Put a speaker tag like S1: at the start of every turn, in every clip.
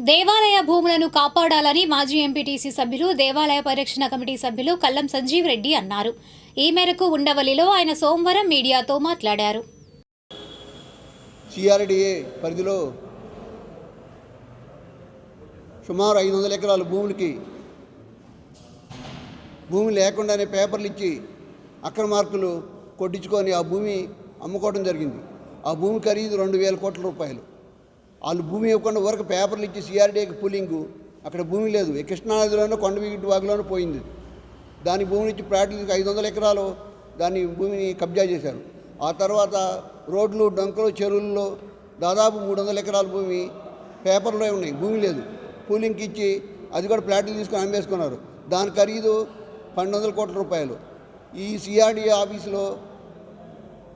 S1: దేవాలయ భూములను కాపాడాలని మాజీ ఎంపీటీసీ సభ్యులు, దేవాలయ పరిరక్షణ కమిటీ సభ్యులు కల్లం సంజీవ్ రెడ్డి అన్నారు. ఈ మేరకు ఉండవల్లిలో ఆయన సోమవారం మీడియాతో మాట్లాడారు.
S2: సిఆర్డీఏ పరిధిలో సుమారు 500 ఎకరాల భూమి లేకుండానే పేపర్లు ఇచ్చి అక్రమార్కులు కొట్టించుకొని ఆ భూమి అమ్ముకోవడం జరిగింది. ఆ భూమి ఖరీదు 2,000 కోట్ల రూపాయలు. వాళ్ళు భూమి ఇవ్వకుండా వరకు పేపర్లు ఇచ్చి సిఆర్డీఏకి పూలింగు, అక్కడ భూమి లేదు. కృష్ణానదిలోనూ కొండవీటి వాగులోనూ పోయింది. దాని భూమి నుంచి ప్లాట్లు 500 ఎకరాలు దాని భూమిని కబ్జా చేశారు. ఆ తర్వాత రోడ్లు, డొంకలు, చెరువుల్లో దాదాపు 300 ఎకరాల భూమి పేపర్లో ఉన్నాయి, భూమి లేదు. పూలింగ్కి ఇచ్చి అది కూడా ప్లాట్లు తీసుకొని అమ్మేసుకున్నారు. దాని ఖరీదు 1200 కోట్ల రూపాయలు. ఈ సిఆర్డీఏ ఆఫీసులో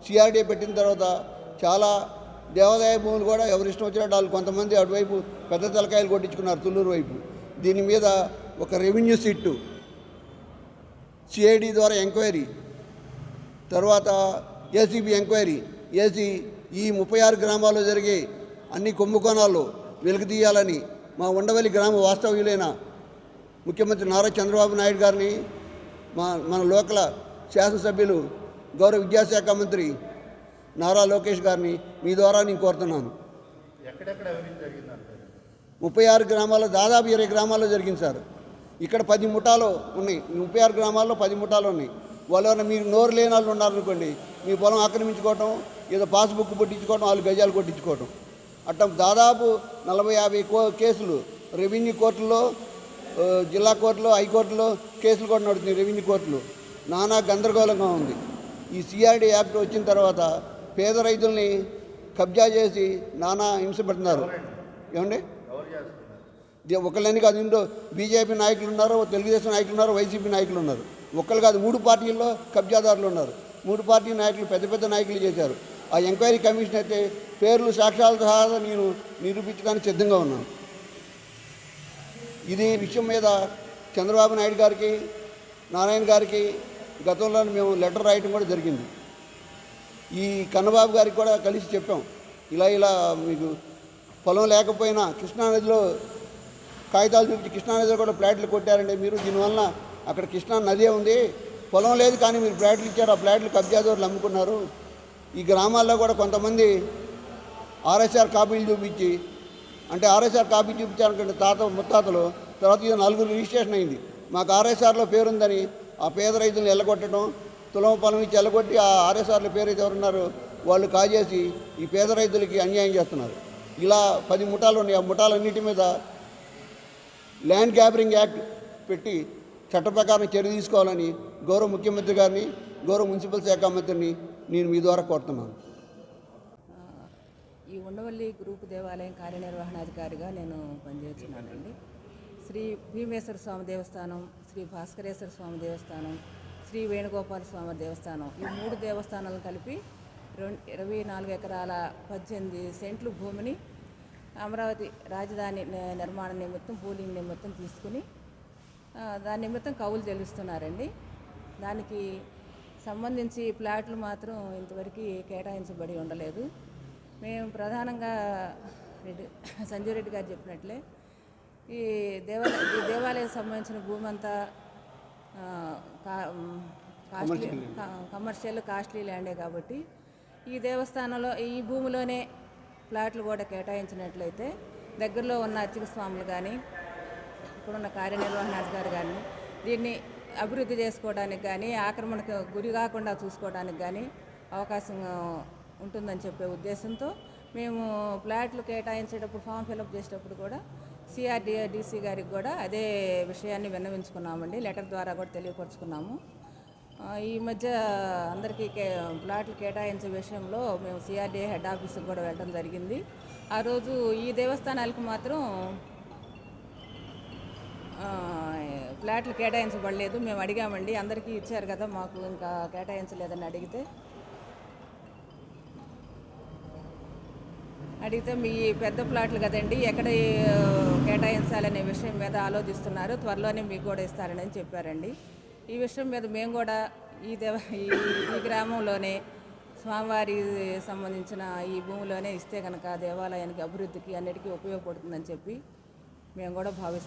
S2: సిఆర్డీఏ పెట్టిన తర్వాత చాలా దేవాదాయ భూములు కూడా ఎవరిష్టం వచ్చినట్టు వాళ్ళు కొంతమంది అటువైపు పెద్ద తలకాయలు కొట్టించుకున్నారు, తుళ్ళూరు వైపు. దీని మీద ఒక రెవెన్యూ సిట్టు, సిఐడి ద్వారా ఎంక్వైరీ, తర్వాత ఏసీబీ ఎంక్వైరీ చేసి ఈ 36 గ్రామాల్లో జరిగే అన్ని కుంభకోణాల్లో వెలుగు తీయాలని మా ఉండవల్లి గ్రామ వాస్తవ్యులైన ముఖ్యమంత్రి నారా చంద్రబాబు నాయుడు గారిని, మన లోకల్ శాసనసభ్యులు గౌరవ విద్యాశాఖ మంత్రి నారా లోకేష్ గారిని మీ ద్వారా నేను కోరుతున్నాను. 36 గ్రామాల్లో దాదాపు 20 గ్రామాల్లో జరిగింది సార్. ఇక్కడ 10 ముఠాలు ఉన్నాయి. 36 గ్రామాల్లో 10 ముఠాలు ఉన్నాయి. వాళ్ళ మీరు నోరు లేని వాళ్ళు ఉన్నారనుకోండి, మీ పొలం ఆక్రమించుకోవటం, ఏదో పాస్బుక్ కొట్టించుకోవటం, 4 గజాలు కొట్టించుకోవటం, అట్లా దాదాపు 40-50 కేసులు రెవెన్యూ కోర్టులో, జిల్లా కోర్టులో, హైకోర్టులో కేసులు కూడా నడుతున్నాయి. రెవెన్యూ కోర్టులు నానా గందరగోళంగా ఉంది. ఈ సిఆర్డీ యాక్ట్ వచ్చిన తర్వాత పేద రైతుల్ని కబ్జా చేసి నానా హింస పెడుతున్నారు. ఏమండి, ఒకళ్ళని కాదు, ఇంట్లో బీజేపీ నాయకులు ఉన్నారు, తెలుగుదేశం నాయకులు ఉన్నారు, వైసీపీ నాయకులు ఉన్నారు. ఒకళ్ళు కాదు, 3 పార్టీల్లో కబ్జాదారులు ఉన్నారు. 3 పార్టీ నాయకులు పెద్ద నాయకులు చేశారు. ఆ ఎంక్వైరీ కమిషన్ అయితే పేర్లు, సాక్ష్యాలతో సహా నేను నిరూపించడానికి సిద్ధంగా ఉన్నాను. ఇది విషయం మీద చంద్రబాబు నాయుడు గారికి, నారాయణ గారికి గతంలో మేము లెటర్ రాయటం కూడా జరిగింది. ఈ కన్నబాబు గారికి కూడా కలిసి చెప్పాం, ఇలా మీకు పొలం లేకపోయినా కృష్ణానదిలో కాగితాలు చూపించి కృష్ణానదిలో కూడా ప్లాట్లు కొట్టారండి మీరు, దీనివల్ల అక్కడ కృష్ణా నదే ఉంది, పొలం లేదు కానీ మీరు ప్లాట్లు ఇచ్చారు, ఆ ప్లాట్లు కబ్జాదారులు అమ్ముకున్నారు. ఈ గ్రామాల్లో కూడా కొంతమంది ఆర్ఎస్ఆర్ కాపీలు చూపించి, అంటే ఆర్ఎస్ఆర్ కాపీ చూపించారనుకుంటే ముత్తాతలు, తర్వాత ఇది 4 రిజిస్ట్రేషన్ అయింది, మాకు ఆర్ఎస్ఆర్లో పేరుందని ఆ పేద రైతులను ఎల్లగొట్టడం, తులం పొలం ఇచ్చి ఎల్లగొట్టి ఆ ఆర్ఎస్ఆర్ల పేరు అయితే ఎవరున్నారు వాళ్ళు కాజేసి ఈ పేద రైతులకి అన్యాయం చేస్తున్నారు. ఇలా 10 ముఠాలు ఉన్నాయి. ఆ ముఠాలన్నిటి మీద ల్యాండ్ గ్యాబరింగ్ యాక్ట్ పెట్టి చట్ట ప్రకారం చర్య తీసుకోవాలని గౌరవ ముఖ్యమంత్రి గారిని, గౌరవ మున్సిపల్ శాఖ మంత్రిని నేను మీ ద్వారా కోరుతున్నాను.
S3: ఈ ఉండవల్లి గ్రూప్ దేవాలయం కార్యనిర్వహణాధికారిగా నేను పనిచేస్తున్నానండి. శ్రీ భీమేశ్వర స్వామి దేవస్థానం, శ్రీ భాస్కరేశ్వర స్వామి దేవస్థానం, శ్రీ వేణుగోపాల స్వామి దేవస్థానం, ఈ 3 దేవస్థానాలను కలిపి 24 ఎకరాల 18 సెంట్లు భూమిని అమరావతి రాజధాని నిర్మాణ నిమిత్తం, పూలింగ్ నిమిత్తం తీసుకుని దాని నిమిత్తం కౌలు చెల్లిస్తున్నారండి. దానికి సంబంధించి ప్లాట్లు మాత్రం ఇంతవరకు కేటాయించబడి ఉండలేదు. మేము ప్రధానంగా సంజీవ్ రెడ్డి గారు చెప్పినట్లే ఈ దేవాలయానికి సంబంధించిన భూమి అంతా కమర్షియల్ కాస్ట్లీ ల్యాండే కాబట్టి ఈ దేవస్థానంలో ఈ భూమిలోనే ప్లాట్లు కూడా కేటాయించినట్లయితే దగ్గరలో ఉన్న అర్చక స్వాములు కానీ, ఇప్పుడున్న కార్యనిర్వహణాధికారి కానీ దీన్ని అభివృద్ధి చేసుకోవడానికి కానీ, ఆక్రమణకు గురి కాకుండా చూసుకోవడానికి కానీ అవకాశం ఉంటుందని చెప్పే ఉద్దేశంతో మేము ప్లాట్లు కేటాయించేటప్పుడు, ఫామ్ ఫిలప్ చేసేటప్పుడు కూడా సిఆర్డీసీ గారికి కూడా అదే విషయాన్ని విన్నవించుకున్నామండి. లెటర్ ద్వారా కూడా తెలియపరుచుకున్నాము. ఈ మధ్య అందరికీ ప్లాట్లు కేటాయించే విషయంలో మేము సిఆర్డీఏ హెడ్ ఆఫీస్కి కూడా వెళ్ళడం జరిగింది. ఆ రోజు ఈ దేవస్థానాలకు మాత్రం ప్లాట్లు కేటాయించబడలేదు. మేము అడిగామండి, అందరికీ ఇచ్చారు కదా, మాకు ఇంకా కేటాయించలేదని అడిగితే మీ పెద్ద ప్లాట్లు కదండి, ఎక్కడ కేటాయించాలనే విషయం మీద ఆలోచిస్తున్నారు, త్వరలోనే మీకు కూడా ఇస్తారని చెప్పారండి. ఈ విషయం మీద మేము కూడా ఈ గ్రామంలోనే స్వామివారి సంబంధించిన ఈ భూమిలోనే ఇస్తే కనుక దేవాలయానికి అభివృద్ధికి అన్నిటికీ ఉపయోగపడుతుందని చెప్పి మేము కూడా భావిస్తున్నాం.